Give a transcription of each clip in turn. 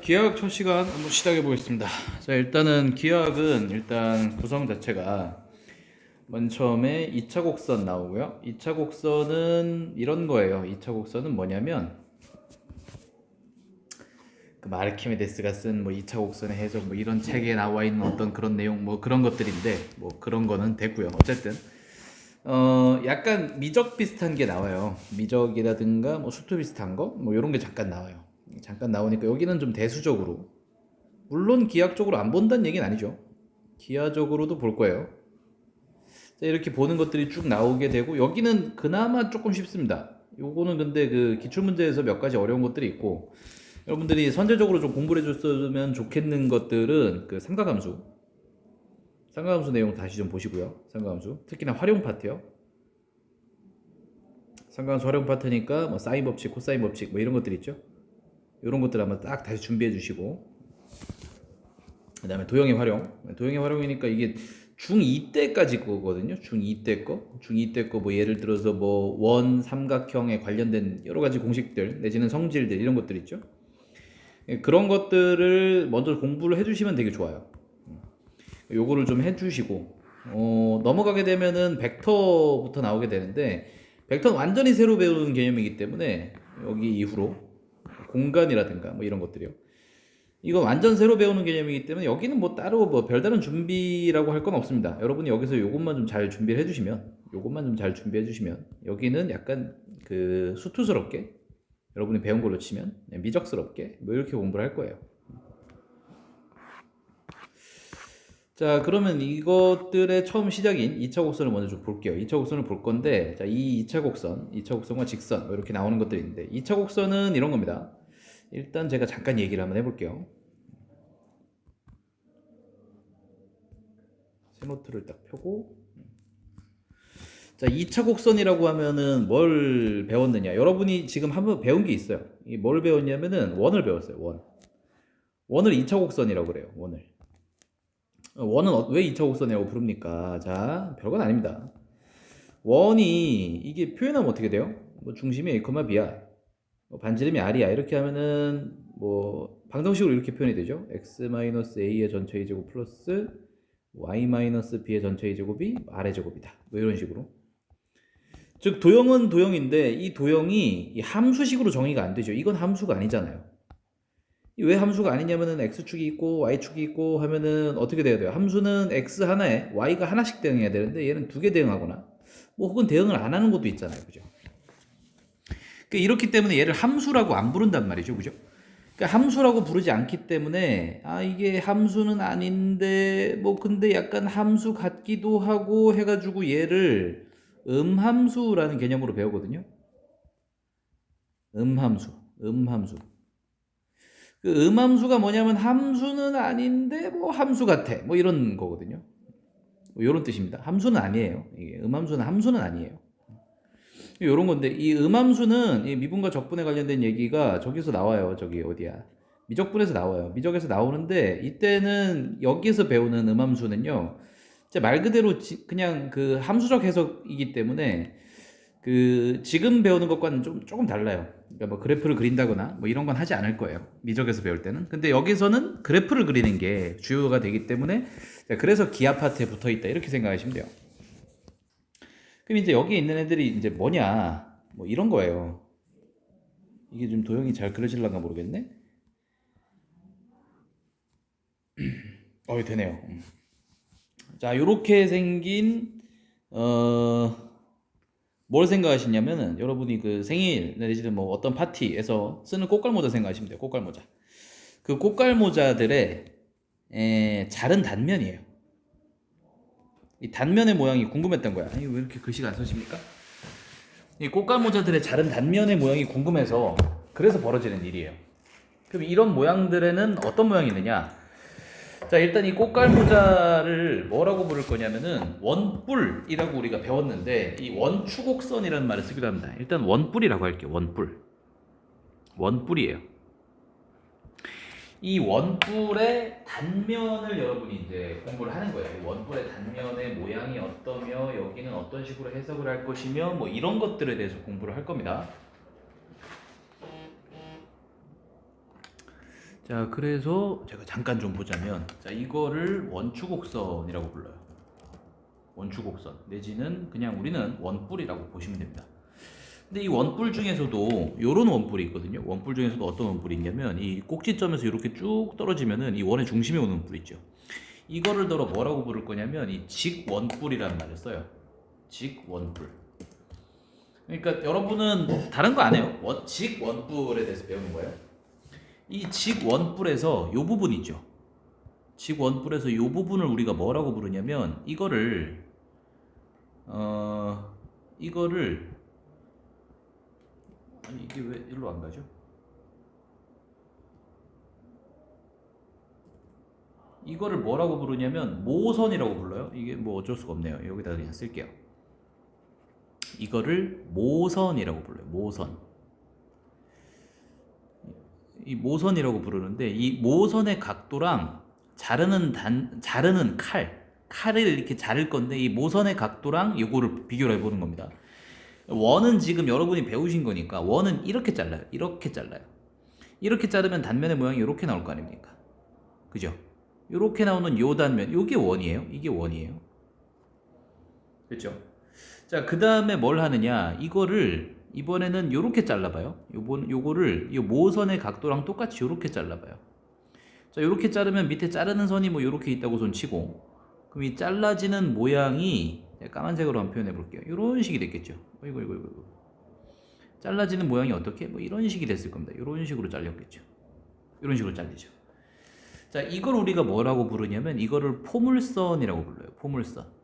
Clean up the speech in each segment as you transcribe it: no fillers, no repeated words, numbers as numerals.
기하학 첫 시간 한번 시작해 보겠습니다. 자, 일단은 기하학은 일단 구성 자체가 맨 처음에 2차 곡선 나오고요. 2차 곡선은 이런 거예요. 2차 곡선은 뭐냐면 그 아르키메데스가 쓴 뭐 2차 곡선의 해석 뭐 이런 책에 나와 있는 어떤 그런 내용 뭐 그런 것들인데 뭐 그런 거는 됐고요. 어쨌든 약간 미적 비슷한 게 나와요. 미적이라든가 뭐 수투 비슷한 거 뭐 이런 게 잠깐 나와요. 잠깐 나오니까 여기는 좀 대수적으로, 물론 기하학적으로 안 본다는 얘기는 아니죠. 기하적으로도 볼 거예요. 자, 이렇게 보는 것들이 쭉 나오게 되고 여기는 그나마 조금 쉽습니다. 요거는 근데 그 기출문제에서 몇 가지 어려운 것들이 있고, 여러분들이 선제적으로 좀 공부를 해줬으면 좋겠는 것들은 그 삼각함수 내용 다시 좀 보시고요. 삼각함수 특히나 활용 파트요. 삼각함수 활용 파트니까 뭐 사인 법칙, 코사인 법칙 뭐 이런 것들 있죠. 이런 것들 한번 딱 다시 준비해 주시고, 그 다음에 도형의 활용이니까 이게 중2 때까지 거거든요. 중2 때 거. 중2 때 거 뭐 예를 들어서 뭐 원, 삼각형에 관련된 여러 가지 공식들 내지는 성질들 이런 것들 있죠. 그런 것들을 먼저 공부를 해주시면 되게 좋아요. 요거를 좀 해주시고 넘어가게 되면은 벡터부터 나오게 되는데, 벡터는 완전히 새로 배우는 개념이기 때문에 여기 이후로 공간이라든가 뭐 이런 것들이요. 이건 완전 새로 배우는 개념이기 때문에 여기는 뭐 따로 뭐 별다른 준비라고 할 건 없습니다. 여러분이 여기서 요것만 좀 잘 준비를 해주시면, 여기는 약간 그 수투스럽게 여러분이 배운 걸로 치면 미적스럽게 뭐 이렇게 공부를 할 거예요. 자, 그러면 이것들의 처음 시작인 2차 곡선을 먼저 좀 볼게요. 2차 곡선을 볼 건데, 자, 이 2차 곡선과 직선 뭐 이렇게 나오는 것들이 있는데, 2차 곡선은 이런 겁니다. 일단 제가 잠깐 얘기를 한번 해볼게요. 새 노트를 딱 펴고, 자, 2차 곡선이라고 하면은 뭘 배웠느냐? 여러분이 지금 한번 배운 게 있어요. 뭘 배웠냐면은 원을 배웠어요. 원을 2차 곡선이라고 그래요. 원은 왜 2차 곡선이라고 부릅니까? 자, 별건 아닙니다. 원이 이게 표현하면 어떻게 돼요? 뭐 중심이 A, B야. 뭐 반지름이 R이야. 이렇게 하면은 뭐 방정식으로 이렇게 표현이 되죠. X-A의 전체의 제곱 플러스 Y-B의 전체의 제곱이 R의 제곱이다. 뭐 이런 식으로. 즉 도형은 도형인데 이 도형이 함수식으로 정의가 안 되죠. 이건 함수가 아니잖아요. 왜 함수가 아니냐면은 x축이 있고 y축이 있고 하면은 어떻게 돼야 돼요? 함수는 x 하나에 y가 하나씩 대응해야 되는데 얘는 두 개 대응하거나 뭐 혹은 대응을 안 하는 것도 있잖아요. 그죠? 그러니까 이렇기 때문에 얘를 함수라고 안 부른단 말이죠. 그죠? 그러니까 함수라고 부르지 않기 때문에 이게 함수는 아닌데 뭐 근데 약간 함수 같기도 하고 해가지고 얘를 음함수라는 개념으로 배우거든요. 음함수. 그 음함수가 뭐냐면 함수는 아닌데 뭐 함수 같아. 뭐 이런 거거든요. 뭐 이런 뜻입니다. 함수는 아니에요. 이게 음함수는 함수는 아니에요. 이런 건데 이 음함수는 이 미분과 적분에 관련된 얘기가 저기서 나와요. 저기 어디야? 미적분에서 나와요. 미적에서 나오는데 이때는 여기서 배우는 음함수는요. 말 그대로 그냥 그 함수적 해석이기 때문에 그 지금 배우는 것과는 조금 달라요. 그러니까 뭐 그래프를 그린다거나 뭐 이런 건 하지 않을 거예요. 미적에서 배울 때는. 근데 여기서는 그래프를 그리는 게 주요가 되기 때문에, 그래서 기하 파트에 붙어 있다 이렇게 생각하시면 돼요. 그럼 이제 여기 있는 애들이 이제 뭐냐? 뭐 이런 거예요. 이게 좀 도형이 잘 그려질란가 모르겠네. 되네요. 자, 요렇게 생긴 뭘 생각하시냐면은 여러분이 그 생일 내지는 뭐 어떤 파티에서 쓰는 꽃갈모자 생각하시면 돼요. 꽃갈모자. 그 꽃갈모자들의 자른 단면이에요. 이 단면의 모양이 궁금했던 거야. 왜 이렇게 글씨가 안 써집니까? 이 꽃갈모자들의 자른 단면의 모양이 궁금해서 그래서 벌어지는 일이에요. 그럼 이런 모양들에는 어떤 모양이 있느냐? 자, 일단 이 꽃갈모자를 뭐라고 부를 거냐면은 원뿔이라고 우리가 배웠는데, 이 원추곡선이라는 말을 쓰기도 합니다. 일단 원뿔이라고 할게요. 원뿔이에요. 이 원뿔의 단면을 여러분이 이제 공부를 하는 거예요. 이 원뿔의 단면의 모양이 어떠며 여기는 어떤 식으로 해석을 할 것이며 뭐 이런 것들에 대해서 공부를 할 겁니다. 자, 그래서 제가 잠깐 좀 보자면, 자, 이거를 원추곡선이라고 불러요. 원추곡선 내지는 그냥 우리는 원뿔이라고 보시면 됩니다. 근데 이 원뿔 중에서도 요런 원뿔이 있거든요. 원뿔 중에서도 어떤 원뿔이 있냐면 이 꼭지점에서 이렇게 쭉 떨어지면은 이 원의 중심에 오는 원뿔 있죠. 이거를 더러 뭐라고 부를 거냐면 이 직원뿔이라는 말을 써요. 직원뿔. 그러니까 여러분은 다른 거 안 해요. 직원뿔에 대해서 배우는 거예요. 이 직원뿔에서 요 부분 있죠. 직원뿔에서 요 부분을 우리가 뭐라고 부르냐면 이거를 아니 이게 왜 일로 안 가죠? 이거를 뭐라고 부르냐면 모선이라고 불러요. 이게 뭐 어쩔 수가 없네요. 여기다 그냥 쓸게요. 이거를 모선이라고 불러요. 모선. 이 모선이라고 부르는데 이 모선의 각도랑 자르는 칼을 이렇게 자를 건데 이 모선의 각도랑 이거를 비교를 해보는 겁니다. 원은 지금 여러분이 배우신 거니까 원은 이렇게 잘라요. 이렇게 잘라요. 이렇게 자르면 단면의 모양이 이렇게 나올 거 아닙니까? 그죠? 이렇게 나오는 요 단면, 요게 원이에요. 이게 원이에요. 그렇죠? 자, 그 다음에 뭘 하느냐? 이거를 이번에는 요렇게 잘라봐요. 요거를 요 모선의 각도랑 똑같이 요렇게 잘라봐요. 자, 요렇게 자르면 밑에 자르는 선이 뭐 요렇게 있다고 손 치고, 그럼 이 잘라지는 모양이 까만색으로 한번 표현해 볼게요. 이런 식이 됐겠죠. 이거. 잘라지는 모양이 어떻게? 뭐 이런 식이 됐을 겁니다. 이런 식으로 잘렸겠죠. 이런 식으로 잘리죠. 자, 이걸 우리가 뭐라고 부르냐면 이거를 포물선이라고 불러요. 포물선.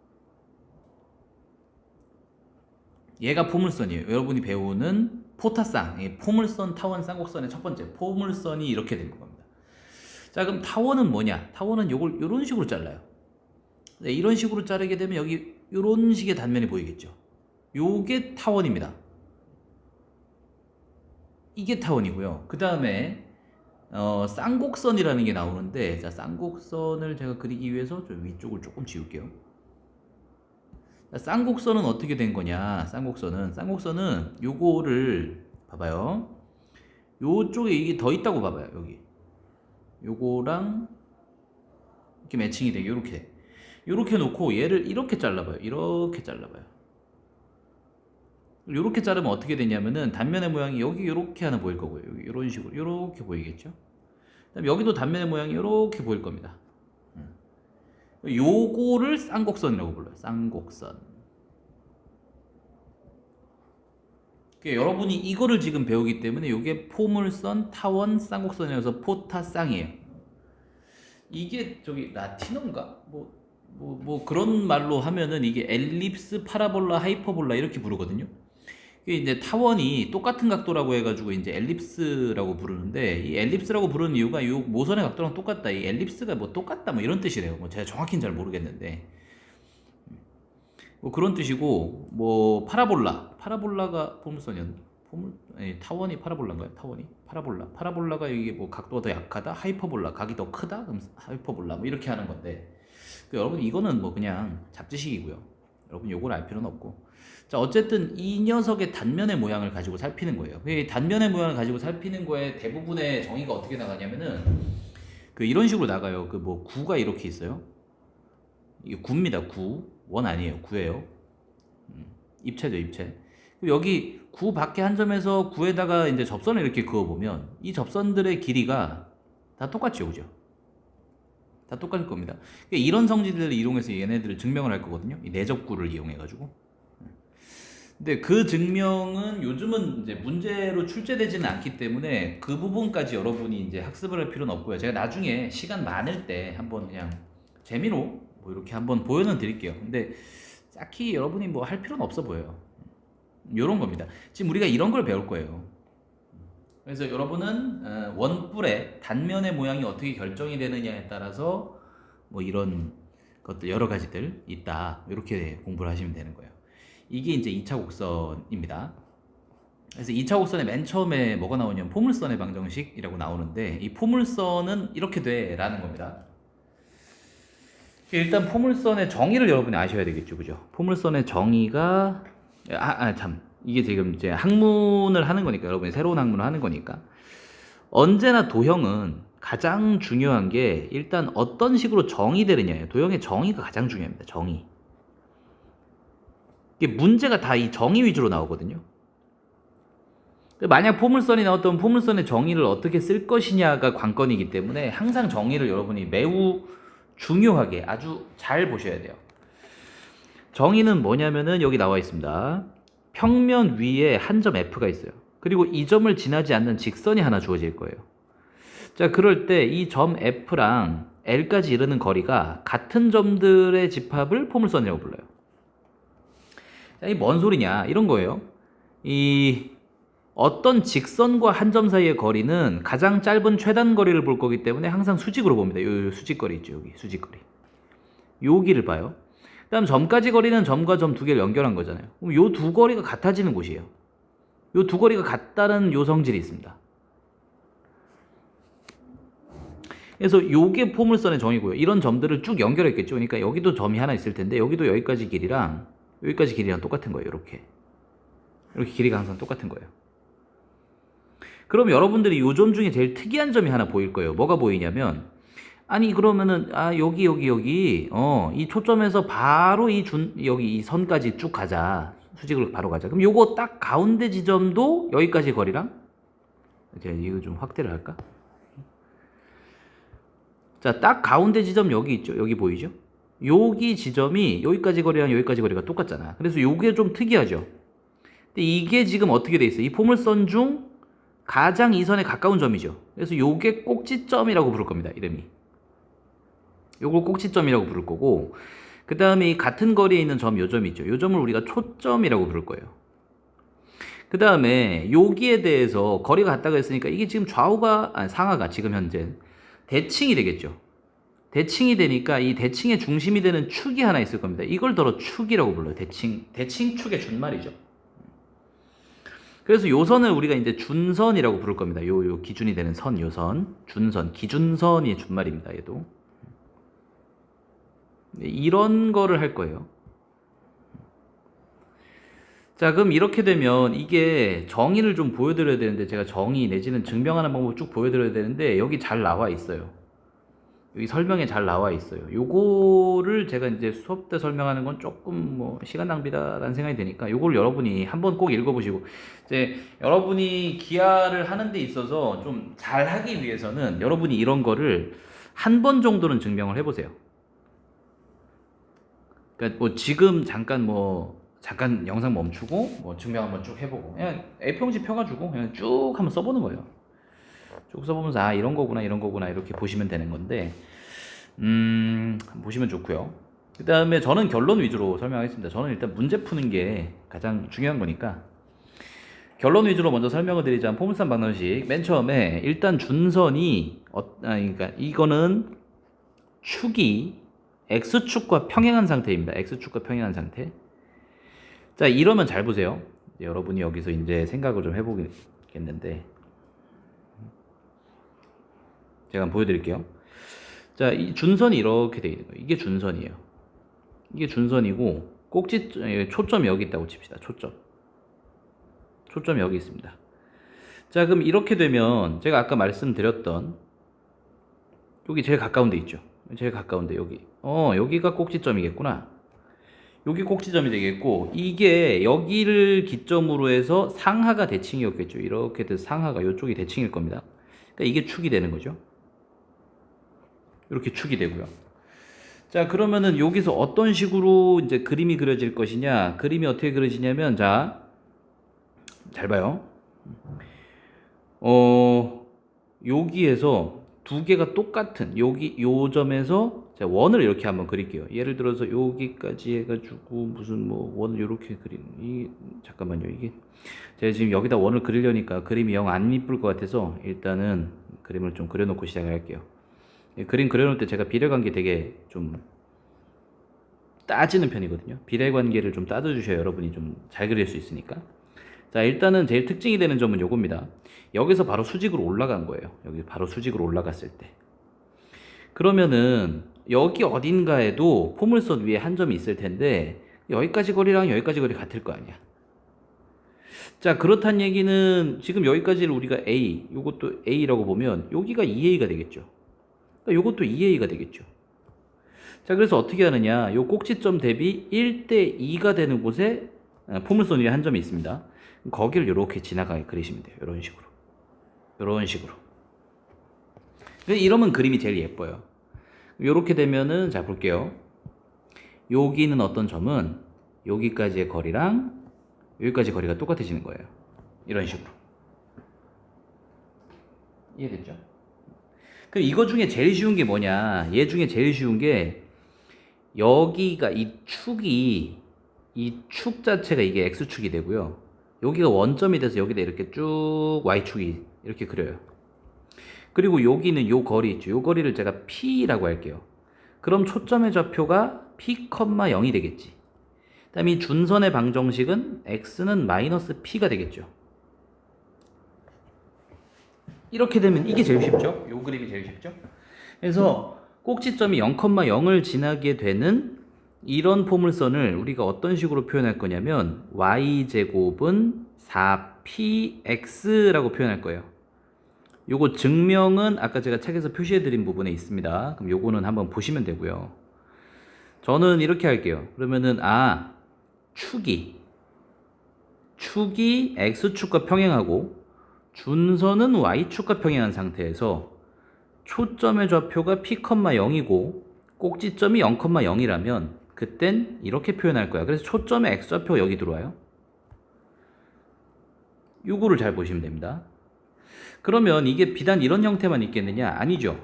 얘가 포물선이에요. 여러분이 배우는 포타쌍, 포물선, 타원, 쌍곡선의 첫 번째 포물선이 이렇게 된 겁니다. 자, 그럼 타원은 뭐냐? 타원은 요걸 이런 식으로 잘라요. 네, 이런 식으로 자르게 되면 여기 이런 식의 단면이 보이겠죠. 요게 타원입니다. 이게 타원이고요. 그 다음에 쌍곡선이라는 게 나오는데, 자, 쌍곡선을 제가 그리기 위해서 좀 위쪽을 조금 지울게요. 자, 쌍곡선은 어떻게 된 거냐? 쌍곡선은 요거를 봐봐요. 요쪽에 이게 더 있다고 봐봐요. 여기 요거랑 이렇게 매칭이 되게 요렇게 놓고 얘를 이렇게 잘라봐요. 이렇게 잘라봐요. 이렇게 자르면 어떻게 되냐면은 단면의 모양이 여기 이렇게 하나 보일 거고요. 여기 이런 식으로 이렇게 보이겠죠. 그다음에 여기도 단면의 모양이 이렇게 보일 겁니다. 요거를 쌍곡선이라고 불러요. 쌍곡선. 그러니까 여러분이 이거를 지금 배우기 때문에 이게 포물선, 타원, 쌍곡선이라서 포타쌍이에요. 이게 저기 라틴어인가? 뭐 그런 말로 하면은 이게 엘립스, 파라볼라, 하이퍼볼라 이렇게 부르거든요. 이게 이제 타원이 똑같은 각도라고 해가지고 이제 엘립스라고 부르는데, 이 엘립스라고 부르는 이유가 이 모선의 각도랑 똑같다. 이 엘립스가 뭐 똑같다 뭐 이런 뜻이래요. 뭐 제가 정확히는 잘 모르겠는데 뭐 그런 뜻이고, 뭐 파라볼라가 포물선이었나? 타원이 파라볼라인가요? 타원이 파라볼라가 이게 뭐 각도가 더 약하다. 하이퍼볼라 각이 더 크다. 그럼 하이퍼볼라 뭐 이렇게 하는 건데, 여러분 이거는 뭐 그냥 잡지식이고요. 여러분 요걸 알 필요는 없고. 자, 어쨌든 이 녀석의 단면의 모양을 가지고 살피는 거예요. 이 단면의 모양을 가지고 살피는 거에 대부분의 정의가 어떻게 나가냐면은 그 이런 식으로 나가요. 그 뭐 구가 이렇게 있어요. 이게 구입니다. 원 아니에요. 구예요. 입체죠, 입체. 여기 구 밖에 한 점에서 구에다가 이제 접선을 이렇게 그어보면 이 접선들의 길이가 다 똑같죠, 그죠? 다 똑같을 겁니다. 이런 성질들을 이용해서 얘네들을 증명을 할 거거든요. 이 내접구를 이용해가지고. 근데 그 증명은 요즘은 이제 문제로 출제되지는 않기 때문에 그 부분까지 여러분이 이제 학습을 할 필요는 없고요. 제가 나중에 시간 많을 때 한번 그냥 재미로 뭐 이렇게 한번 보여는 드릴게요. 근데 딱히 여러분이 뭐 할 필요는 없어 보여요. 요런 겁니다. 지금 우리가 이런 걸 배울 거예요. 그래서 여러분은 원뿔의 단면의 모양이 어떻게 결정이 되느냐에 따라서 뭐 이런 것들 여러 가지들 있다. 이렇게 공부를 하시면 되는 거예요. 이게 이제 2차 곡선입니다. 그래서 2차 곡선에 맨 처음에 뭐가 나오냐면 포물선의 방정식이라고 나오는데, 이 포물선은 이렇게 돼 라는 겁니다. 일단 포물선의 정의를 여러분이 아셔야 되겠죠, 그죠? 포물선의 정의가 이게 지금 이제 학문을 하는 거니까, 여러분이 새로운 학문을 하는 거니까 언제나 도형은 가장 중요한 게 일단 어떤 식으로 정의되느냐예요. 도형의 정의가 가장 중요합니다. 정의. 이게 문제가 다 이 정의 위주로 나오거든요. 만약 포물선이 나왔던 포물선의 정의를 어떻게 쓸 것이냐가 관건이기 때문에 항상 정의를 여러분이 매우 중요하게 아주 잘 보셔야 돼요. 정의는 뭐냐면은 여기 나와 있습니다. 평면 위에 한 점 F가 있어요. 그리고 이 점을 지나지 않는 직선이 하나 주어질 거예요. 자, 그럴 때 이 점 F랑 L까지 이르는 거리가 같은 점들의 집합을 포물선이라고 불러요. 자, 이 뭔 소리냐? 이런 거예요. 이 어떤 직선과 한 점 사이의 거리는 가장 짧은 최단 거리를 볼 거기 때문에 항상 수직으로 봅니다. 요 수직거리 있죠, 여기 수직거리. 여기를 봐요. 그다음 점까지 거리는 점과 점 두 개를 연결한 거잖아요. 그럼 요 두 거리가 같아지는 곳이에요. 요 두 거리가 같다는 요 성질이 있습니다. 그래서 요게 포물선의 정의고요. 이런 점들을 쭉 연결했겠죠. 그러니까 여기도 점이 하나 있을 텐데 여기도 여기까지 길이랑 여기까지 길이랑 똑같은 거예요. 이렇게 길이가 항상 똑같은 거예요. 그럼 여러분들이 요 점 중에 제일 특이한 점이 하나 보일 거예요. 뭐가 보이냐면 아니 그러면은 여기 이 초점에서 바로 여기 이 선까지 쭉 가자. 수직으로 바로 가자. 그럼 요거 딱 가운데 지점도 여기까지 거리랑 제가 이거 좀 확대를 할까? 자, 딱 가운데 지점 여기 있죠. 여기 보이죠? 여기 지점이 여기까지 거리랑 여기까지 거리가 똑같잖아. 그래서 요게 좀 특이하죠. 근데 이게 지금 어떻게 돼 있어? 이 포물선 중 가장 이 선에 가까운 점이죠. 그래서 요게 꼭지점이라고 부를 겁니다. 이름이. 요걸 꼭지점이라고 부를 거고, 그 다음에 이 같은 거리에 있는 점, 요 점 있죠. 요 점을 우리가 초점이라고 부를 거예요. 그 다음에 여기에 대해서 거리가 같다고 했으니까 이게 지금 상하가 지금 현재 대칭이 되겠죠. 대칭이 되니까 이 대칭의 중심이 되는 축이 하나 있을 겁니다. 이걸 더러 축이라고 불러요. 대칭축의 준말이죠. 그래서 요 선을 우리가 이제 준선이라고 부를 겁니다. 요 기준이 되는 선, 요 선, 준선, 기준선이 준말입니다. 얘도. 이런 거를 할 거예요. 자, 그럼 이렇게 되면 이게 정의를 좀 보여드려야 되는데 제가 정의 내지는 증명하는 방법 쭉 보여드려야 되는데 여기 잘 나와 있어요. 여기 설명에 잘 나와 있어요. 요거를 제가 이제 수업 때 설명하는 건 조금 뭐 시간 낭비다라는 생각이 드니까 요걸 여러분이 한번 꼭 읽어보시고 이제 여러분이 기하를 하는 데 있어서 좀 잘 하기 위해서는 여러분이 이런 거를 한 번 정도는 증명을 해보세요. 그러니까 뭐 지금 잠깐 영상 멈추고 뭐 증명 한번 쭉 해보고 그냥 A4용지 펴가지고 그냥 쭉 한번 써보는 거예요. 쭉 써보면서 이런 거구나 이렇게 보시면 되는 건데 보시면 좋고요. 그 다음에 저는 결론 위주로 설명하겠습니다. 저는 일단 문제 푸는 게 가장 중요한 거니까 결론 위주로 먼저 설명을 드리자면 포물선 방정식 맨 처음에 일단 준선이 그러니까 이거는 축이 X축과 평행한 상태입니다. X축과 평행한 상태. 자, 이러면 잘 보세요. 여러분이 여기서 이제 생각을 좀 해보겠는데 제가 한번 보여드릴게요. 자, 이 준선이 이렇게 되어 있는 거예요. 이게 준선이에요. 이게 준선이고 초점이 여기 있다고 칩시다. 초점이 여기 있습니다. 자, 그럼 이렇게 되면 제가 아까 말씀드렸던 여기 제일 가까운 데 있죠. 제일 가까운데 여기가 꼭지점이겠구나. 여기 꼭지점이 되겠고 이게 여기를 기점으로 해서 상하가 대칭이었겠죠. 이렇게 돼서 상하가 이쪽이 대칭일 겁니다. 그러니까 이게 축이 되는 거죠. 이렇게 축이 되고요. 자, 그러면은 여기서 어떤 식으로 이제 그림이 그려질 것이냐? 그림이 어떻게 그려지냐면 자, 잘 봐요. 여기에서 두 개가 똑같은 요 점에서 자, 원을 이렇게 한번 그릴게요. 예를 들어서 여기까지 해가지고 무슨 원을 이렇게 잠깐만요. 이게 제가 지금 여기다 원을 그리려니까 그림이 영 안 이쁠 것 같아서 일단은 그림을 좀 그려놓고 시작할게요. 그림 그려놓을 때 제가 비례관계 되게 좀 따지는 편이거든요. 비례관계를 좀 따져주셔야 여러분이 좀 잘 그릴 수 있으니까. 자, 일단은 제일 특징이 되는 점은 요겁니다. 여기서 바로 수직으로 올라간 거예요. 여기 바로 수직으로 올라갔을 때. 그러면은 여기 어딘가에도 포물선 위에 한 점이 있을 텐데 여기까지 거리랑 여기까지 거리 같을 거 아니야. 자, 그렇단 얘기는 지금 여기까지를 우리가 A, 요것도 A라고 보면 여기가 2A가 되겠죠. 그러니까 요것도 2A가 되겠죠. 자, 그래서 어떻게 하느냐? 요 꼭지점 대비 1대 2가 되는 곳에 포물선 위에 한 점이 있습니다. 거기를 이렇게 지나가게 그리시면 돼요. 이런 식으로. 이런 식으로. 이러면 그림이 제일 예뻐요. 이렇게 되면은 자 볼게요. 여기는 어떤 점은 여기까지의 거리랑 여기까지 거리가 똑같아지는 거예요. 이런 식으로. 이해됐죠? 그럼 이거 중에 제일 쉬운 게 뭐냐? 얘 중에 제일 쉬운 게 여기가 이 축 자체가 이게 x축이 되고요. 여기가 원점이 돼서 여기다 이렇게 쭉 y축이 이렇게 그려요. 그리고 여기는 요 거리 있죠. 요 거리를 제가 P라고 할게요. 그럼 초점의 좌표가 P, 0이 되겠지. 그다음에 이 준선의 방정식은 x는 마이너스 P가 되겠죠. 이렇게 되면 이게 제일 쉽죠. 요 그림이 제일 쉽죠. 그래서 꼭지점이 0,0을 지나게 되는 이런 포물선을 우리가 어떤 식으로 표현할 거냐면 y제곱은 4px라고 표현할 거예요. 요거 증명은 아까 제가 책에서 표시해 드린 부분에 있습니다. 그럼 요거는 한번 보시면 되고요. 저는 이렇게 할게요. 그러면은 축이 x축과 평행하고 준선은 y축과 평행한 상태에서 초점의 좌표가 p, 0이고 꼭지점이 0,0이라면 그땐 이렇게 표현할 거야. 그래서 초점의 x좌표가 여기 들어와요. 요거를 잘 보시면 됩니다. 그러면 이게 비단 이런 형태만 있겠느냐? 아니죠.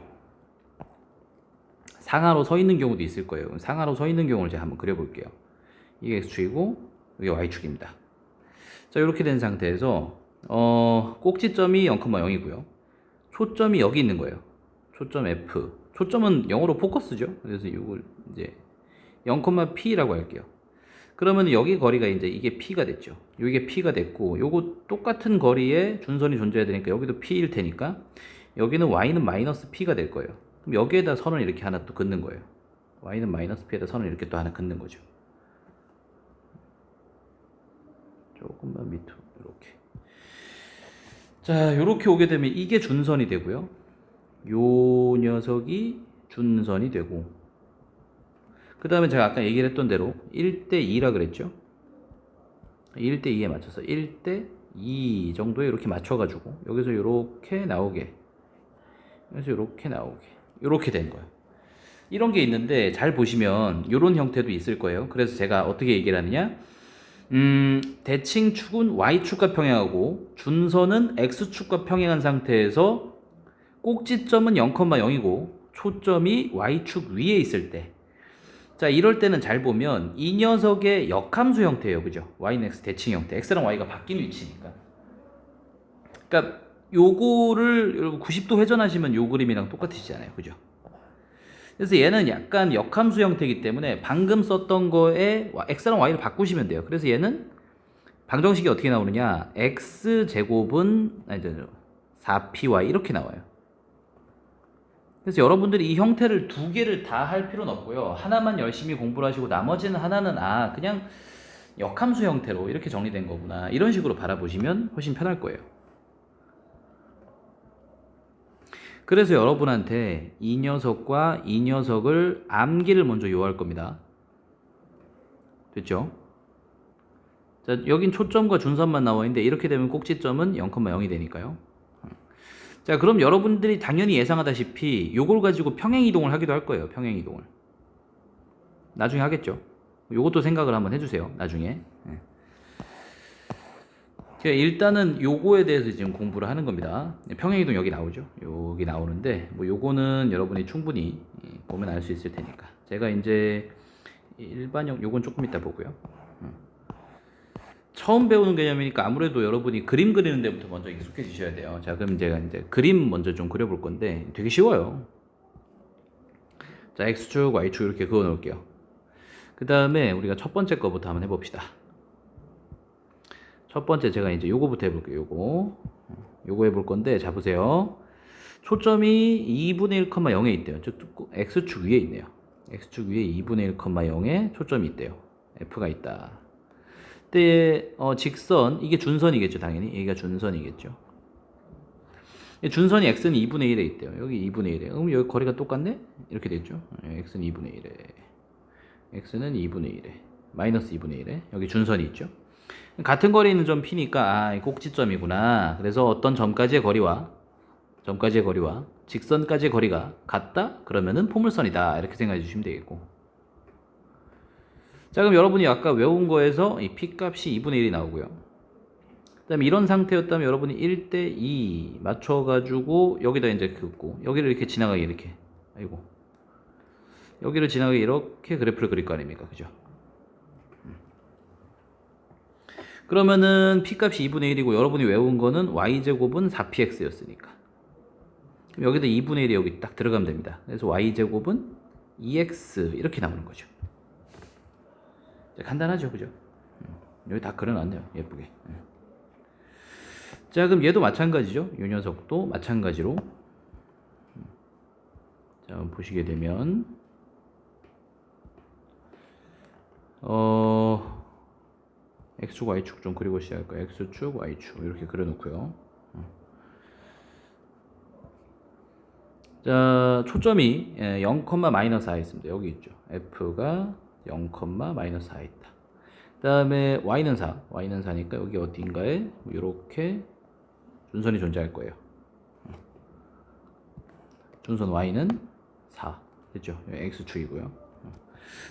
상하로 서 있는 경우도 있을 거예요. 상하로 서 있는 경우를 제가 한번 그려볼게요. 이게 x축이고 이게 y축입니다. 자, 이렇게 된 상태에서 꼭지점이 0,0이고요. 초점이 여기 있는 거예요. 초점 F. 초점은 영어로 포커스죠. 그래서 이걸 이제 0,P라고 할게요. 그러면 여기 거리가 이제 이게 P가 됐죠. 이게 P가 됐고, 요거 똑같은 거리에 준선이 존재해야 되니까 여기도 P일 테니까 여기는 Y는 마이너스 P가 될 거예요. 그럼 여기에다 선을 이렇게 하나 또 긋는 거예요. Y는 마이너스 P에다 선을 이렇게 또 하나 긋는 거죠. 조금만 밑으로 이렇게. 자, 요렇게 오게 되면 이게 준선이 되고요. 요 녀석이 준선이 되고, 그 다음에 제가 아까 얘기를 했던 대로 1대 2라 그랬죠. 1대 2에 맞춰서 1대 2 정도에 이렇게 맞춰가지고 여기서 이렇게 나오게, 여기서 이렇게 나오게, 이렇게 된 거예요. 이런 게 있는데 잘 보시면 이런 형태도 있을 거예요. 그래서 제가 어떻게 얘기를 하느냐, 대칭축은 y축과 평행하고 준선은 x축과 평행한 상태에서 꼭지점은 0,0이고 초점이 y축 위에 있을 때, 자, 이럴 때는 잘 보면 이 녀석의 역함수 형태예요. 그죠? y는 x 대칭 형태. x랑 y가 바뀐 위치니까. 그러니까 요거를 여러분 90도 회전하시면 요 그림이랑 똑같으시잖아요. 그죠? 그래서 얘는 약간 역함수 형태이기 때문에 방금 썼던 거에 x랑 y를 바꾸시면 돼요. 그래서 얘는 방정식이 어떻게 나오느냐? x제곱은 4py 이렇게 나와요. 그래서 여러분들이 이 형태를 두 개를 다 할 필요는 없고요. 하나만 열심히 공부를 하시고 나머지는 하나는 그냥 역함수 형태로 이렇게 정리된 거구나, 이런 식으로 바라보시면 훨씬 편할 거예요. 그래서 여러분한테 이 녀석과 이 녀석을 암기를 먼저 요할 겁니다. 됐죠? 자, 여긴 초점과 준선만 나와 있는데 이렇게 되면 꼭지점은 0,0이 되니까요. 자, 그럼 여러분들이 당연히 예상하다시피 요걸 가지고 평행이동을 하기도 할 거예요. 평행이동을 나중에 하겠죠. 요것도 생각을 한번 해주세요. 나중에. 일단은 요거에 대해서 지금 공부를 하는 겁니다. 평행이동 여기 나오죠. 여기 나오는데 뭐 요거는 여러분이 충분히 보면 알 수 있을 테니까 제가 이제 일반형 요건 조금 이따 보고요. 처음 배우는 개념이니까 아무래도 여러분이 그림 그리는 데부터 먼저 익숙해지셔야 돼요. 자, 그럼 제가 이제 그림 먼저 좀 그려볼 건데 되게 쉬워요. 자, x축, y축 이렇게 그어 놓을게요. 그 다음에 우리가 첫 번째 거부터 한번 해봅시다. 첫 번째 제가 이제 요거부터 해볼게요. 요거 해볼 건데, 자 보세요. 초점이 2분의 1,0에 있대요. 즉 x축 위에 있네요. x축 위에 2분의 1,0에 초점이 있대요. f가 있다. 이때 직선 이게 준선이겠죠. 당연히 여기가 준선이겠죠. 준선이 x는 2분의 1에 있대요. 여기 2분의 1에. 그럼 여기 거리가 똑같네? 이렇게 됐죠. x는 2분의 1에. x는 2분의 1에. 마이너스 2분의 1에. 여기 준선이 있죠. 같은 거리는 좀 P니까 꼭지점이구나. 그래서 어떤 점까지의 거리와 직선까지의 거리가 같다? 그러면은 포물선이다. 이렇게 생각해 주시면 되겠고. 자, 그럼 여러분이 아까 외운 거에서 이 P 값이 2분의 1이 나오고요. 그 다음에 이런 상태였다면 여러분이 1대2 맞춰가지고 여기다 이제 긋고 여기를 이렇게 지나가게 이렇게 여기를 지나가게 이렇게 그래프를 그릴 거 아닙니까? 그죠? 그러면은 P값이 2분의 1이고 여러분이 외운 거는 Y제곱은 4PX였으니까 그럼 여기다 2분의 1이 여기 딱 들어가면 됩니다. 그래서 Y제곱은 2X 이렇게 나오는 거죠. 간단하죠, 그죠? 여기 다 그려놨네요, 예쁘게. 자, 그럼 얘도 마찬가지죠. 이 녀석도 마찬가지로. 자, 보시게 되면 X축, Y축 좀 그리고 시작할까요? X축, Y축 이렇게 그려놓고요. 자, 초점이 0,-4에 있습니다. 여기 있죠. F가 0,-4에 있다. 그 다음에 Y는 4니까 여기 어딘가에 이렇게 준선이 존재할 거예요. 준선 Y는 4 됐죠? X축이고요.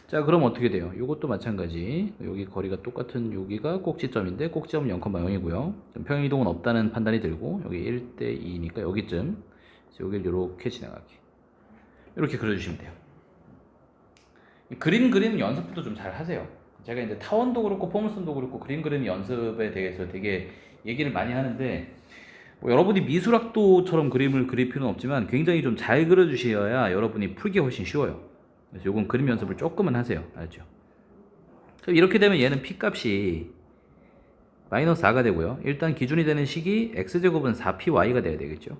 자, 그럼 어떻게 돼요? 이것도 마찬가지. 여기 거리가 똑같은 여기가 꼭지점인데 꼭지점은 0,0이고요. 평행이동은 없다는 판단이 들고 여기 1대2니까 여기쯤. 그래서 여기를 이렇게 지나가게. 이렇게 그려주시면 돼요. 그림 그리는 연습부터 좀 잘 하세요. 제가 이제 타원도 그렇고 포물선도 그렇고 그림 그리는 연습에 대해서 되게 얘기를 많이 하는데 뭐 여러분이 미술학도처럼 그림을 그릴 필요는 없지만 굉장히 좀 잘 그려주셔야 여러분이 풀기 훨씬 쉬워요. 그래서 요건 그림 연습을 조금은 하세요. 알죠? 이렇게 되면 얘는 P값이 마이너스 4가 되고요. 일단 기준이 되는 식이 X제곱은 4PY가 돼야 되겠죠.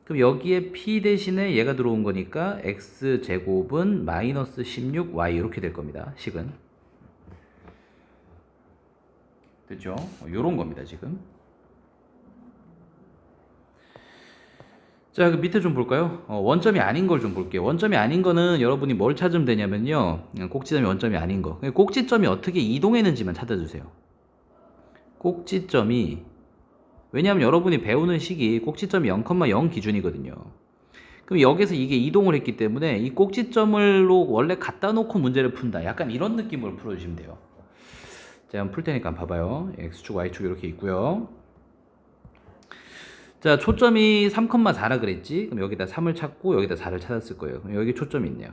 그럼 여기에 P 대신에 얘가 들어온 거니까 X제곱은 마이너스 16Y 이렇게 될 겁니다. 식은. 됐죠? 요런 겁니다, 지금. 자, 그 밑에 좀 볼까요? 원점이 아닌 걸 좀 볼게요. 원점이 아닌 거는 여러분이 뭘 찾으면 되냐면요. 꼭지점이 원점이 아닌 거. 꼭지점이 어떻게 이동했는지만 찾아주세요. 꼭지점이 왜냐하면 여러분이 배우는 식이 꼭지점이 0,0 기준이거든요. 그럼 여기서 이게 이동을 했기 때문에 이 꼭지점을로 원래 갖다 놓고 문제를 푼다. 약간 이런 느낌으로 풀어주시면 돼요. 제가 한번 풀 테니까 봐봐요. X축, Y축 이렇게 있고요. 자, 초점이 3,4라 그랬지? 그럼 여기다 3을 찾고 여기다 4를 찾았을 거예요. 그럼 여기 초점이 있네요.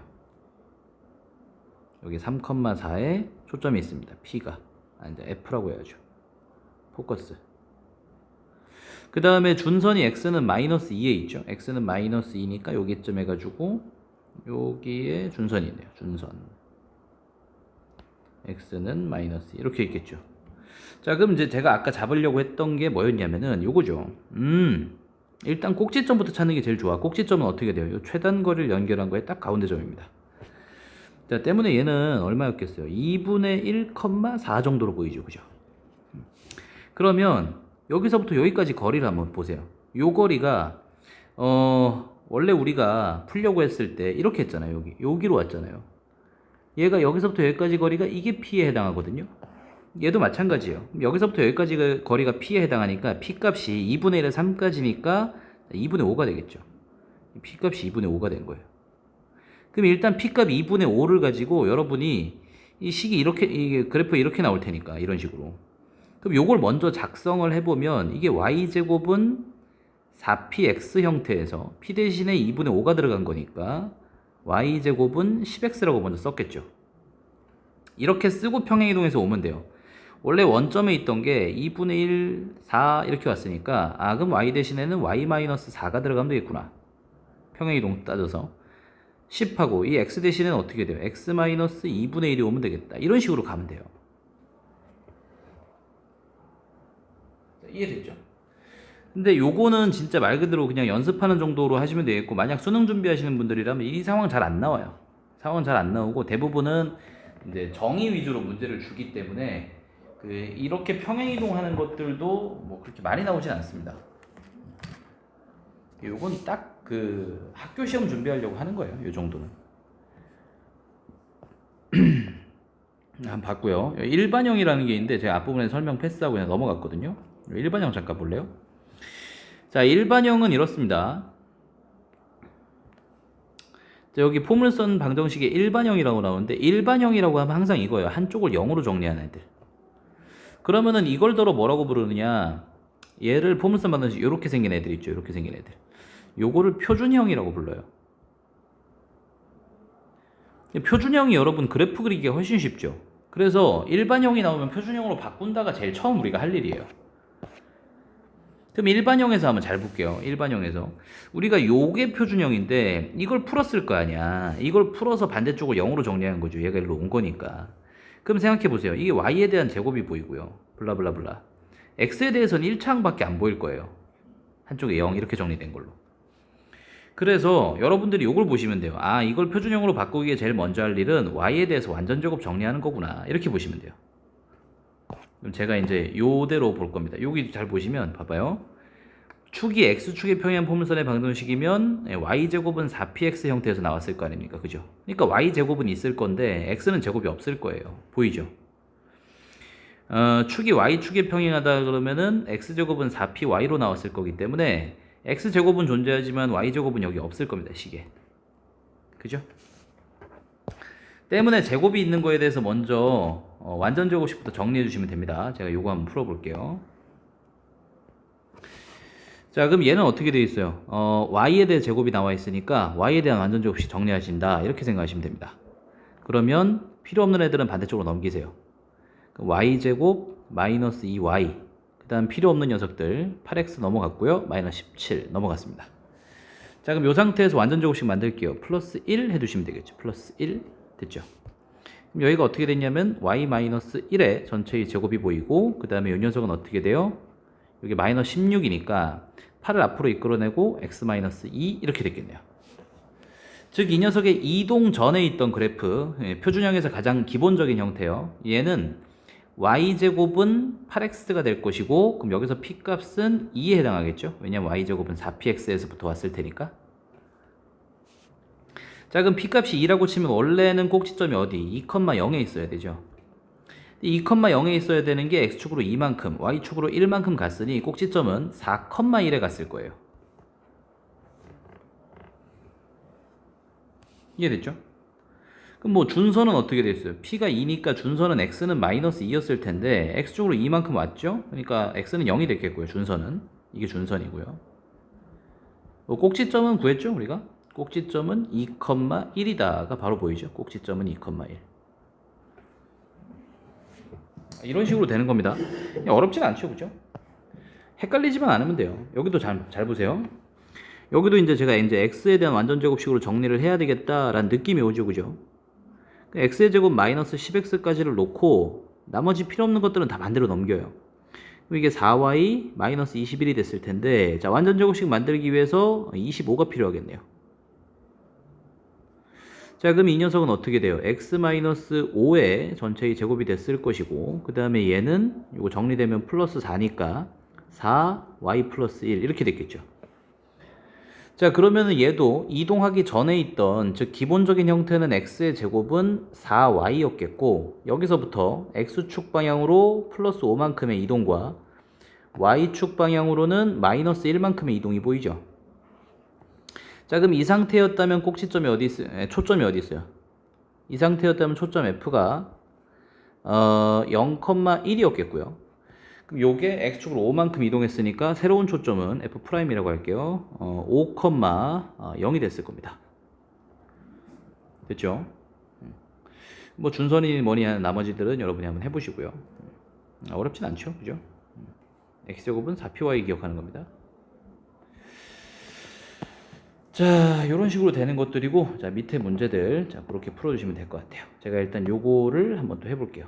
여기 3,4에 초점이 있습니다. P가. 이제 F라고 해야죠. 포커스. 그 다음에 준선이 X는 마이너스 2에 있죠. X는 마이너스 2니까 여기쯤 해가지고 여기에 준선이 있네요. 준선. X는 마이너스 2 이렇게 있겠죠. 자, 그럼 이제 제가 아까 잡으려고 했던 게 뭐였냐면은 요거죠. 일단 꼭지점부터 찾는 게 제일 좋아. 꼭지점은 어떻게 돼요? 요 최단거리를 연결한 거에 딱 가운데 점입니다. 자, 때문에 얘는 얼마였겠어요? 2분의 1,4 정도로 보이죠. 그죠? 그러면 여기서부터 여기까지 거리를 한번 보세요. 요 거리가 원래 우리가 풀려고 했을 때 이렇게 했잖아요. 여기로 왔잖아요. 얘가 여기서부터 여기까지 거리가 이게 P에 해당하거든요. 얘도 마찬가지예요. 여기서부터 여기까지 거리가 P에 해당하니까 P값이 2분의 1에 3까지니까 2분의 5가 되겠죠. P값이 2분의 5가 된 거예요. 그럼 일단 P값 2분의 5를 가지고 여러분이 이 식이 이렇게 이게 그래프 이렇게 나올 테니까 이런 식으로. 그럼 요걸 먼저 작성을 해보면 이게 Y제곱은 4PX 형태에서 P 대신에 2분의 5가 들어간 거니까 Y제곱은 10X라고 먼저 썼겠죠. 이렇게 쓰고 평행이동해서 오면 돼요. 원래 원점에 있던 게 2분의 1, 4 이렇게 왔으니까 그럼 Y 대신에는 Y-4가 들어가면 되겠구나. 평행이동 따져서 10하고 이 X 대신에는 어떻게 돼요? X-2분의 1이 오면 되겠다. 이런 식으로 가면 돼요. 이해됐죠? 근데 요거는 진짜 말 그대로 그냥 연습하는 정도로 하시면 되겠고 만약 수능 준비하시는 분들이라면 이 상황 잘 안 나와요. 상황 잘 안 나오고 대부분은 이제 정의 위주로 문제를 주기 때문에 이렇게 평행 이동하는 것들도 뭐 그렇게 많이 나오진 않습니다. 요건 딱 그 학교 시험 준비하려고 하는 거예요. 요 정도는. 한번 봤고요. 일반형이라는 게 있는데 제가 앞부분에 설명 패스하고 그냥 넘어갔거든요. 일반형 잠깐 볼래요? 자, 일반형은 이렇습니다. 자, 여기 포물선 방정식의 일반형이라고 나오는데 일반형이라고 하면 항상 이거예요. 한쪽을 0으로 정리하는 애들. 그러면은 이걸 더러 뭐라고 부르느냐? 얘를 포물선 방정식 이렇게 생긴 애들 있죠. 이렇게 생긴 애들. 요거를 표준형이라고 불러요. 표준형이 여러분 그래프 그리기가 훨씬 쉽죠. 그래서 일반형이 나오면 표준형으로 바꾼다가 제일 처음 우리가 할 일이에요. 그럼 일반형에서 한번 잘 볼게요. 일반형에서 우리가 요게 표준형인데 이걸 풀었을 거 아니야. 이걸 풀어서 반대쪽을 0으로 정리한 거죠. 얘가 일로 온 거니까. 그럼 생각해 보세요. 이게 y에 대한 제곱이 보이고요. 블라블라블라. x에 대해서는 1차항밖에 안 보일 거예요. 한쪽에 0 이렇게 정리된 걸로. 그래서 여러분들이 이걸 보시면 돼요. 아, 이걸 표준형으로 바꾸기에 제일 먼저 할 일은 y에 대해서 완전 제곱 정리하는 거구나. 이렇게 보시면 돼요. 그럼 제가 이제 요대로 볼 겁니다. 여기 잘 보시면 봐봐요. 축이 x축의 평행 포물선의 방정식이면 y제곱은 4px 형태에서 나왔을 거 아닙니까? 그죠? 그러니까 y제곱은 있을 건데 x는 제곱이 없을 거예요. 보이죠? 축이 y축에 평행하다 그러면은 x제곱은 4py로 나왔을 거기 때문에 x제곱은 존재하지만 y제곱은 여기 없을 겁니다. 식에. 그죠? 때문에 제곱이 있는 거에 대해서 먼저 완전 제곱식부터 정리해 주시면 됩니다. 제가 요거 한번 풀어 볼게요. 자, 그럼 얘는 어떻게 되어 있어요? y에 대해 제곱이 나와 있으니까 y에 대한 완전 제곱식 정리하신다. 이렇게 생각하시면 됩니다. 그러면 필요 없는 애들은 반대쪽으로 넘기세요. y제곱 마이너스 2y 그 다음 필요 없는 녀석들 8x 넘어갔고요. 마이너스 17 넘어갔습니다. 자, 그럼 이 상태에서 완전 제곱식 만들게요. 플러스 1 해두시면 되겠죠. 플러스 1 됐죠. 그럼 여기가 어떻게 됐냐면 y 마이너스 1의 전체의 제곱이 보이고 그 다음에 이 녀석은 어떻게 돼요? 여기 마이너스 16이니까 8을 앞으로 이끌어내고 x 마이너스 2 이렇게 됐겠네요. 즉 이 녀석의 이동 전에 있던 그래프 표준형에서 가장 기본적인 형태요. 얘는 y제곱은 8x가 될 것이고 그럼 여기서 p값은 2에 해당하겠죠. 왜냐면 y제곱은 4px에서부터 왔을 테니까. 자, 그럼 p값이 2라고 치면 원래는 꼭지점이 어디? 2,0에 있어야 되죠. 2,0에 있어야 되는 게 x축으로 2만큼, y축으로 1만큼 갔으니 꼭지점은 4,1에 갔을 거예요. 이해됐죠? 그럼 뭐 준선은 어떻게 됐어요? p가 2니까 준선은 x는 마이너스 2였을 텐데 x쪽으로 2만큼 왔죠? 그러니까 x는 0이 됐겠고요. 준선은 이게 준선이고요. 꼭지점은 구했죠? 우리가 꼭지점은 2,1이다가 바로 보이죠? 꼭지점은 2,1 이런 식으로 되는 겁니다. 어렵진 않죠, 그죠? 헷갈리지만 않으면 돼요. 여기도 잘 보세요. 여기도 이제 제가 이제 x에 대한 완전 제곱식으로 정리를 해야 되겠다라는 느낌이 오죠, 그죠? x의 제곱 마이너스 10x까지를 놓고 나머지 필요 없는 것들은 다 반대로 넘겨요. 그럼 이게 4y 마이너스 21이 됐을 텐데 자, 완전 제곱식 만들기 위해서 25가 필요하겠네요. 자, 그럼 이 녀석은 어떻게 돼요? x 마이너스 5의 전체의 제곱이 됐을 것이고 그 다음에 얘는 이거 정리되면 플러스 4니까 4y 플러스 1 이렇게 됐겠죠. 자, 그러면은 얘도 이동하기 전에 있던 즉 기본적인 형태는 x의 제곱은 4y였겠고 여기서부터 x축 방향으로 플러스 5만큼의 이동과 y축 방향으로는 마이너스 1만큼의 이동이 보이죠. 자, 그럼 이 상태였다면 꼭지점이 어디 있어요? 초점이 어디 있어요? 이 상태였다면 초점 f가 0,1이었겠고요. 그럼 요게 x축으로 5만큼 이동했으니까 새로운 초점은 f'이라고 할게요. 5,0이 됐을 겁니다. 됐죠? 뭐 준선이 뭐니 하는 나머지들은 여러분이 한번 해보시고요. 어렵진 않죠, 그죠? x제곱은 4py 기억하는 겁니다. 자, 이런 식으로 되는 것들이고, 자, 밑에 문제들, 자, 그렇게 풀어주시면 될 것 같아요. 제가 일단 요거를 한번 또 해볼게요.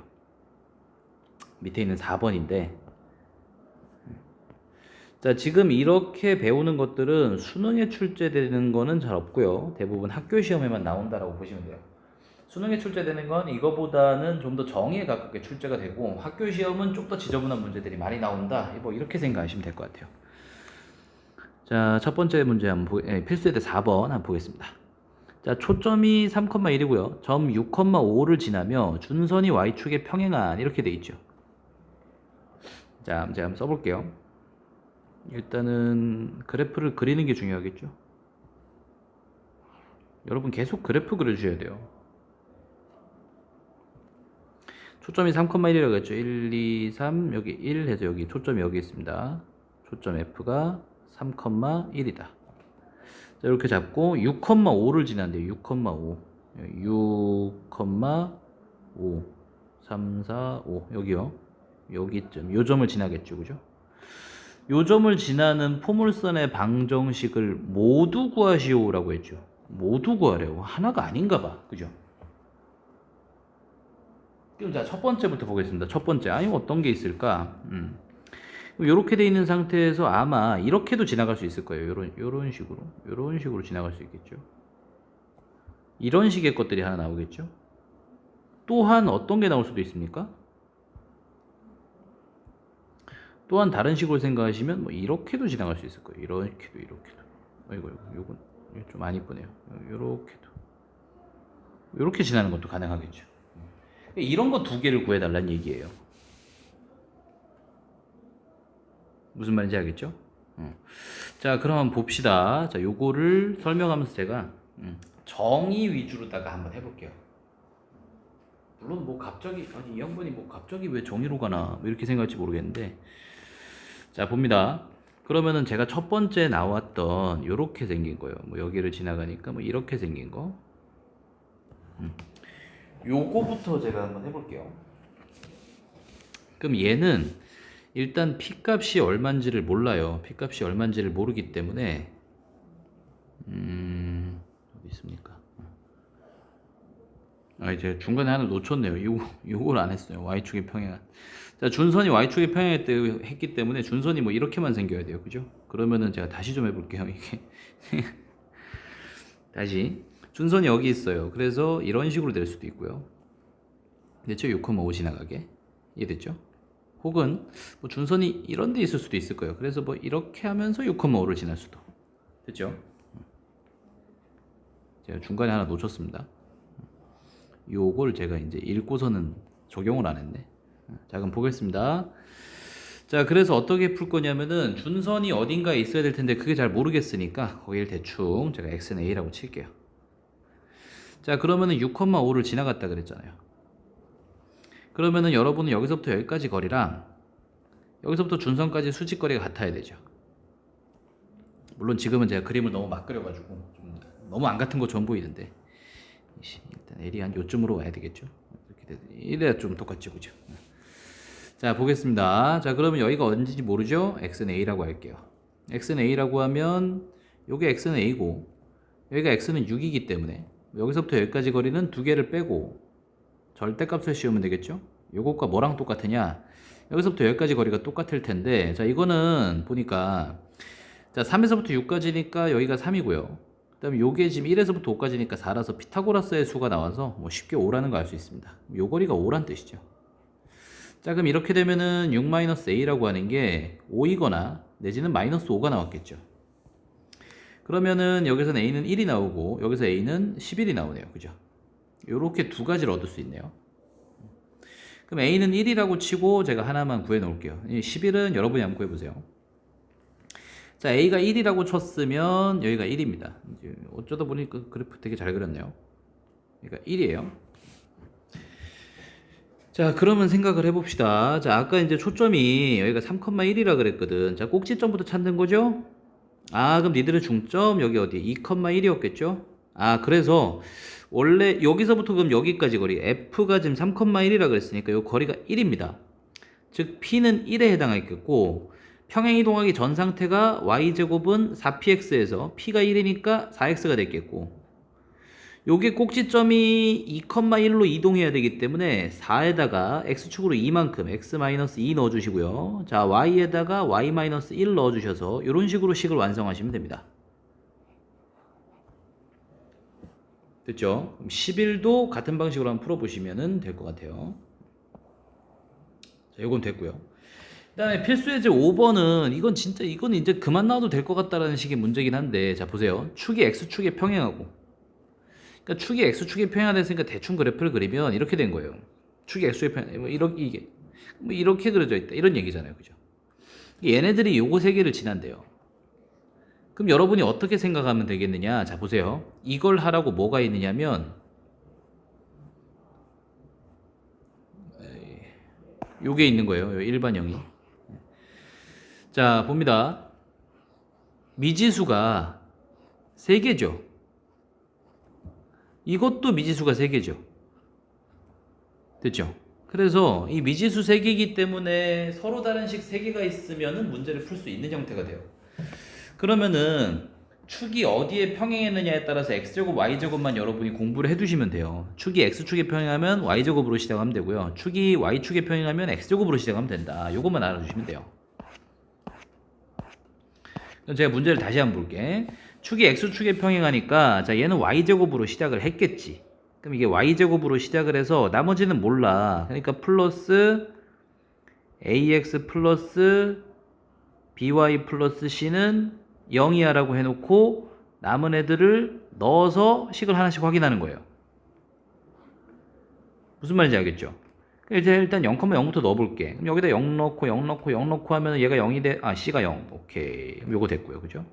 밑에 있는 4번인데, 자, 지금 이렇게 배우는 것들은 수능에 출제되는 거는 잘 없고요. 대부분 학교 시험에만 나온다라고 보시면 돼요. 수능에 출제되는 건 이거보다는 좀 더 정의에 가깝게 출제가 되고 학교 시험은 좀 더 지저분한 문제들이 많이 나온다. 뭐 이렇게 생각하시면 될 것 같아요. 자, 첫 번째 문제 필수예대 4번 한번 보겠습니다. 자, 초점이 3,1이고요. 점 6,5를 지나며 준선이 y축에 평행한 이렇게 돼 있죠. 자, 제가 한번 써볼게요. 일단은 그래프를 그리는 게 중요하겠죠. 여러분 계속 그래프 그려주셔야 돼요. 초점이 3,1이라고 했죠. 1, 2, 3 여기 1 해서 여기 초점이 여기 있습니다. 초점 F가 3,1이다. 자, 이렇게 잡고 6,5를 지난대요. 6,5 6,5 3, 4, 5 여기요. 여기쯤 요 점을 지나겠죠. 그죠? 요 점을 지나는 포물선의 방정식을 모두 구하시오라고 했죠. 모두 구하래요. 하나가 아닌가 봐. 그죠? 그럼 자, 첫 번째부터 보겠습니다. 첫 번째. 아니, 어떤 게 있을까? 이렇게 돼 있는 상태에서 아마 이렇게도 지나갈 수 있을 거예요. 요런 식으로 지나갈 수 있겠죠. 이런 식의 것들이 하나 나오겠죠. 또한 어떤 게 나올 수도 있습니까? 또한 다른 식으로 생각하시면 뭐 이렇게도 지나갈 수 있을 거예요. 이렇게도. 이건 좀 안 이쁘네요. 이렇게 지나는 것도 가능하겠죠. 이런 거 두 개를 구해달라는 얘기예요. 무슨 말인지 알겠죠? 자, 그럼 한번 봅시다. 자, 요거를 설명하면서 제가 정의 위주로다가 한번 해볼게요. 물론 뭐 갑자기 아니 이 양반이 뭐 갑자기 왜 정의로 가나 뭐 이렇게 생각할지 모르겠는데, 자, 봅니다. 그러면은 제가 첫 번째 나왔던 요렇게 생긴 거예요. 뭐 여기를 지나가니까 뭐 이렇게 생긴 거. 요거부터 제가 한번 해볼게요. 그럼 얘는 일단 P값이 얼마인지를 몰라요. P값이 얼마인지를 모르기 때문에 어디 있습니까? 이제 중간에 하나 놓쳤네요. 요걸 안 했어요. Y축의 평행한. 자, 준선이 Y축의 평행했기 때문에 준선이 뭐 이렇게만 생겨야 돼요. 그죠? 그러면은 제가 다시 좀 해볼게요. 이게 다시 준선이 여기 있어요. 그래서 이런 식으로 될 수도 있고요. 됐죠? 6,5 지나가게. 이해됐죠? 혹은 뭐 준선이 이런 데 있을 수도 있을 거예요. 그래서 뭐 이렇게 하면서 6,5를 지날 수도. 됐죠? 제가 중간에 하나 놓쳤습니다. 요걸 제가 이제 읽고서는 적용을 안 했네. 자, 그럼 보겠습니다. 자, 그래서 어떻게 풀 거냐면은 준선이 어딘가에 있어야 될 텐데 그게 잘 모르겠으니까 거기를 대충 제가 x는 a라고 칠게요. 자, 그러면은 6,5를 지나갔다 그랬잖아요. 그러면은 여러분은 여기서부터 여기까지 거리랑 여기서부터 준선까지 수직거리가 같아야 되죠. 물론 지금은 제가 그림을 너무 막 그려가지고 좀 너무 안 같은 것처럼 보이는데 일단 L이 한 요쯤으로 와야 되겠죠. 이래야 좀 똑같죠, 그죠? 자, 보겠습니다. 자, 그러면 여기가 어딘지 모르죠? x는 a라고 할게요. x는 a라고 하면 여기 x는 a고 여기가 x는 6이기 때문에 여기서부터 여기까지 거리는 두 개를 빼고 절대값을 씌우면 되겠죠? 요것과 뭐랑 똑같으냐? 여기서부터 여기까지 거리가 똑같을 텐데, 자, 이거는 보니까 자, 3에서부터 6까지니까 여기가 3이고요. 그 다음에 요게 지금 1에서부터 5까지니까 4라서 피타고라스의 수가 나와서 뭐 쉽게 5라는 거 알 수 있습니다. 요 거리가 5란 뜻이죠. 자, 그럼 이렇게 되면은 6-a라고 하는 게 5이거나 내지는 -5가 나왔겠죠. 그러면은 여기서는 a는 1이 나오고 여기서 a는 11이 나오네요. 그죠? 요렇게 두 가지를 얻을 수 있네요. 그럼 a는 1이라고 치고 제가 하나만 구해 놓을게요. 11은 여러분이 한번 구해 보세요. 자, a가 1이라고 쳤으면 여기가 1입니다. 이제 어쩌다 보니까 그래프 되게 잘 그렸네요. 그러니까 1이에요. 자, 그러면 생각을 해봅시다. 자, 아까 이제 초점이 여기가 3,1이라 그랬거든. 자, 꼭지점부터 찾는 거죠? 그럼 니들의 중점 여기 어디? 2,1이었겠죠? 그래서 원래 여기서부터 그럼 여기까지 거리 F가 지금 3,1이라 그랬으니까 이 거리가 1입니다. 즉 P는 1에 해당하겠고 평행 이동하기 전 상태가 y제곱은 4px에서 P가 1이니까 4x가 됐겠고 요게 꼭지점이 2,1로 이동해야 되기 때문에 4에다가 x축으로 2만큼 x-2 넣어주시고요. 자, y에다가 y-1 넣어주셔서 이런 식으로 식을 완성하시면 됩니다. 됐죠? 그럼 11도 같은 방식으로 한번 풀어보시면 될 것 같아요. 자, 요건 됐고요. 그다음에 필수 예제 5번은 이건 진짜 이건 이제 그만 나와도 될 것 같다라는 식의 문제긴 한데, 자 보세요. 축이 x축에 평행하고, 그러니까 축이 x축에 평행하됐으니까 대충 그래프를 그리면 이렇게 된 거예요. 축이 x축에 평행, 뭐 이렇게 이게 뭐 이렇게 그려져 있다 이런 얘기잖아요, 그죠? 얘네들이 요거 세 개를 지난대요. 그럼 여러분이 어떻게 생각하면 되겠느냐? 자 보세요. 이걸 하라고 뭐가 있느냐면 요게 있는 거예요. 요 일반형이. 자 봅니다. 미지수가 3개죠. 이것도 미지수가 3개죠. 됐죠? 그래서 이 미지수 3개이기 때문에 서로 다른 식 3개가 있으면 문제를 풀 수 있는 형태가 돼요. 그러면은 축이 어디에 평행했느냐에 따라서 x제곱 y제곱만 여러분이 공부를 해두시면 돼요. 축이 x축에 평행하면 y제곱으로 시작하면 되고요. 축이 y축에 평행하면 x제곱으로 시작하면 된다. 요것만 알아두시면 돼요. 그럼 제가 문제를 다시 한번 볼게. 축이 x축에 평행하니까 자 얘는 y제곱으로 시작을 했겠지. 그럼 이게 y제곱으로 시작을 해서 나머지는 몰라. 그러니까 플러스 ax 플러스 by 플러스 c는 0이야 라고 해놓고 남은 애들을 넣어서 식을 하나씩 확인하는 거예요. 무슨 말인지 알겠죠? 이제 일단 0,0부터 넣어볼게. 그럼 여기다 0 넣고 0 넣고 0 넣고 하면 얘가 0이 돼. 아 c가 0. 오케이. 그럼 요거 됐고요. 그죠?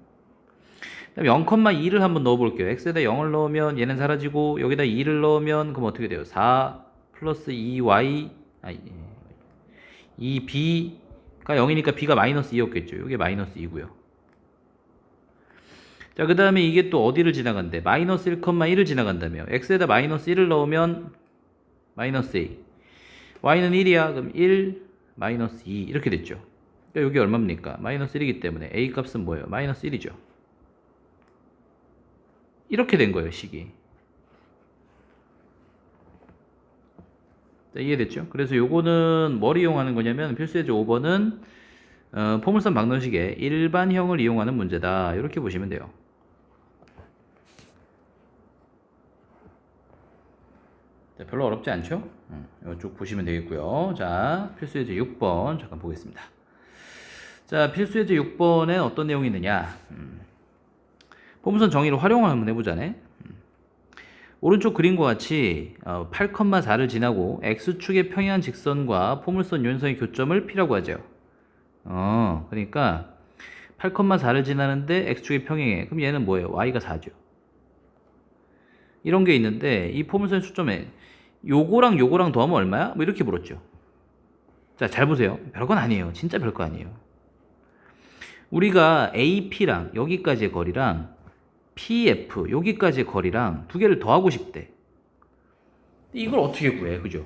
그럼 0,2를 한번 넣어볼게요. x에다 0을 넣으면 얘는 사라지고 여기다 2를 넣으면 그럼 어떻게 돼요? 4 플러스 2y 2b가 0이니까 b가 마이너스 2였겠죠. 이게 마이너스 2고요. 자, 그 다음에 이게 또 어디를 지나간대? 마이너스 1,1을 지나간다며. x에다 마이너스 1을 넣으면 마이너스 a. y는 1이야. 그럼 1, 마이너스 2 이렇게 됐죠. 그러니까 이게 얼마입니까? 마이너스 1이기 때문에 a 값은 뭐예요? 마이너스 1이죠. 이렇게 된 거예요, 식이. 자, 이해됐죠? 그래서 요거는 뭘 이용하는 거냐면 필수예제 5번은 포물선 방정식의 일반형을 이용하는 문제다. 이렇게 보시면 돼요. 자, 별로 어렵지 않죠? 이거 쭉 보시면 되겠고요. 자, 필수예제 6번 잠깐 보겠습니다. 자, 필수예제 6번에 어떤 내용이 있느냐? 포물선 정의를 활용을 한번 해보자네. 오른쪽 그림과 같이 8,4를 지나고 x축의 평행한 직선과 포물선 요인선의 교점을 P라고 하죠. 그러니까 8,4를 지나는데 x축의 평행해. 그럼 얘는 뭐예요? y가 4죠. 이런 게 있는데 이 포물선의 초점에 요거랑 요거랑 더하면 얼마야? 뭐 이렇게 물었죠. 자, 잘 보세요. 별건 아니에요. 진짜 별거 아니에요. 우리가 AP랑 여기까지의 거리랑 PF 여기까지의 거리랑 두 개를 더하고 싶대. 이걸 어떻게 구해? 그죠?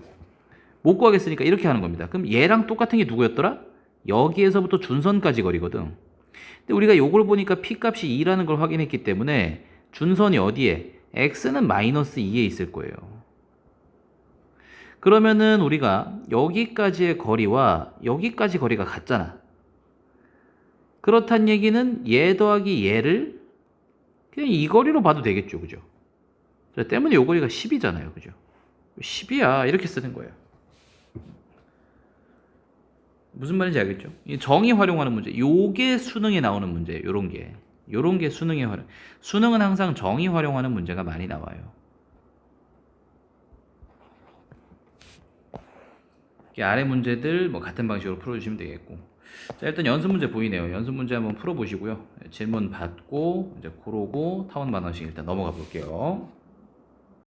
못 구하겠으니까 이렇게 하는 겁니다. 그럼 얘랑 똑같은 게 누구였더라? 여기에서부터 준선까지 거리거든. 근데 우리가 요걸 보니까 P값이 2라는 걸 확인했기 때문에 준선이 어디에? X는 마이너스 2에 있을 거예요. 그러면은 우리가 여기까지의 거리와 여기까지 거리가 같잖아. 그렇단 얘기는 얘 더하기 얘를 그냥 이 거리로 봐도 되겠죠. 그죠? 때문에 요 거리가 10이잖아요. 그죠? 10이야. 이렇게 쓰는 거예요. 무슨 말인지 알겠죠? 이 정의 활용하는 문제. 요게 수능에 나오는 문제예요. 요런 게. 요런 게 수능에 활용. 수능은 항상 정의 활용하는 문제가 많이 나와요. 이 아래 문제들 뭐 같은 방식으로 풀어주시면 되겠고. 자, 일단 연습 문제 보이네요. 연습 문제 한번 풀어보시고요. 질문 받고 이제 고르고 타원 반원식 일단 넘어가 볼게요.